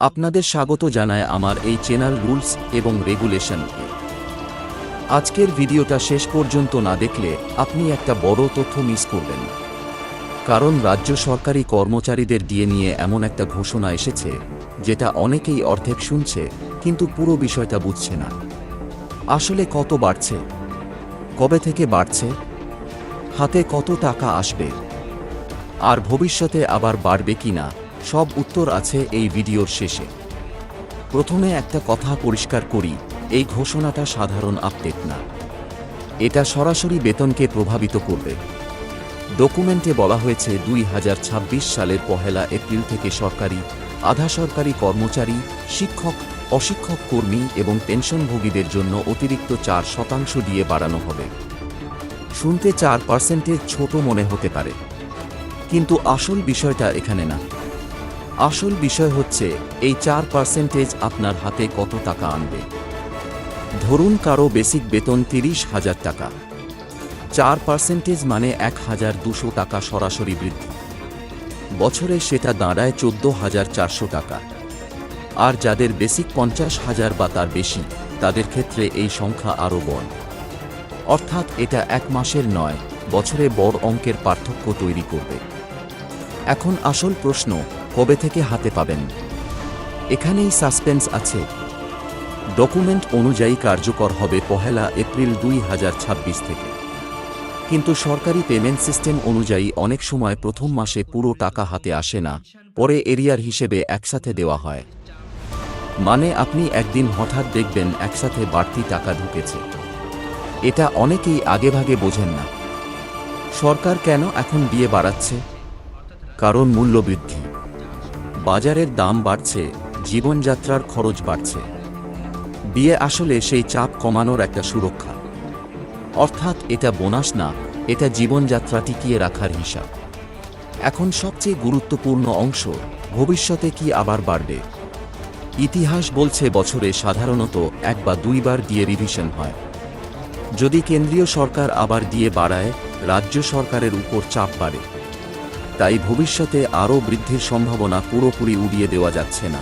আপনাদের স্বাগত জানায় আমার এই চ্যানেল রুলস এবং রেগুলেশন। আজকের ভিডিওটা শেষ পর্যন্ত না দেখলে আপনি একটা বড় তথ্য মিস করবেন। কারণ রাজ্য সরকারি কর্মচারীদের দিয়ে নিয়ে এমন একটা ঘোষণা এসেছে যেটা অনেকেই অর্ধেক শুনছে কিন্তু পুরো বিষয়টা বুঝছে না। আসলে কত বাড়ছে, কবে থেকে বাড়ছে, হাতে কত টাকা আসবে, আর ভবিষ্যতে আবার বাড়বে কিনা, সব উত্তর আছে এই ভিডিওর শেষে। প্রথমে একটা কথা পরিষ্কার করি, এই ঘোষণাটা সাধারণ আপডেট না, এটা সরাসরি বেতনকে প্রভাবিত করবে। ডকুমেন্টে বলা হয়েছে 2026 সালের 1 এপ্রিল থেকে সরকারি, আধা সরকারি কর্মচারী, শিক্ষক, অশিক্ষক কর্মী এবং পেনশনভোগীদের জন্য অতিরিক্ত 4% দিয়ে বাড়ানো হবে। শুনতে 4% ছোট মনে হতে পারে, কিন্তু আসল বিষয়টা এখানে না। আসল বিষয় হচ্ছে এই 4% আপনার হাতে কত টাকা আনবে। ধরুন কারো বেসিক বেতন 30,000 টাকা, 4% মানে 1,200 টাকা সরাসরি বৃদ্ধি। বছরে সেটা দাঁড়ায় 14,400 টাকা। আর যাদের বেসিক 50,000 বা তার বেশি, তাদের ক্ষেত্রে এই সংখ্যা আরও বড়। অর্থাৎ এটা এক মাসের নয়, বছরে বড় অঙ্কের পার্থক্য তৈরি করবে। এখন আসল প্রশ্ন, কবে থেকে হাতে পাবেন? এখানেই সাসপেন্স আছে। ডকুমেন্ট অনুযায়ী কার্যকর হবে 1 এপ্রিল 2026 থেকে, কিন্তু সরকারি পেমেন্ট সিস্টেম অনুযায়ী অনেক সময় প্রথম মাসে পুরো টাকা হাতে আসে না, পরে এরিয়ার হিসেবে একসাথে দেওয়া হয়। মানে আপনি একদিন হঠাৎ দেখবেন একসাথে বাড়তি টাকা ঢুকেছে। এটা অনেকেই আগেভাগে বোঝেন না। সরকার কেন এখন দিয়ে বাড়াচ্ছে? কারণ মূল্যবৃদ্ধি, বাজারের দাম বাড়ছে, জীবনযাত্রার খরচ বাড়ছে। বিয়ে আসলে সেই চাপ কমানোর একটা সুরক্ষা। অর্থাৎ এটা বোনাস না, এটা জীবনযাত্রা টিকিয়ে রাখার হিসাব। এখন সবচেয়ে গুরুত্বপূর্ণ অংশ, ভবিষ্যতে কি আবার বাড়বে? ইতিহাস বলছে বছরে সাধারণত 1 বা 2 বার দিয়ে রিভিশন হয়। যদি কেন্দ্রীয় সরকার আবার দিয়ে বাড়ায়, রাজ্য সরকারের উপর চাপ বাড়ে। তাই ভবিষ্যতে আরও বৃদ্ধির সম্ভাবনা পুরোপুরি উড়িয়ে দেওয়া যাচ্ছে না।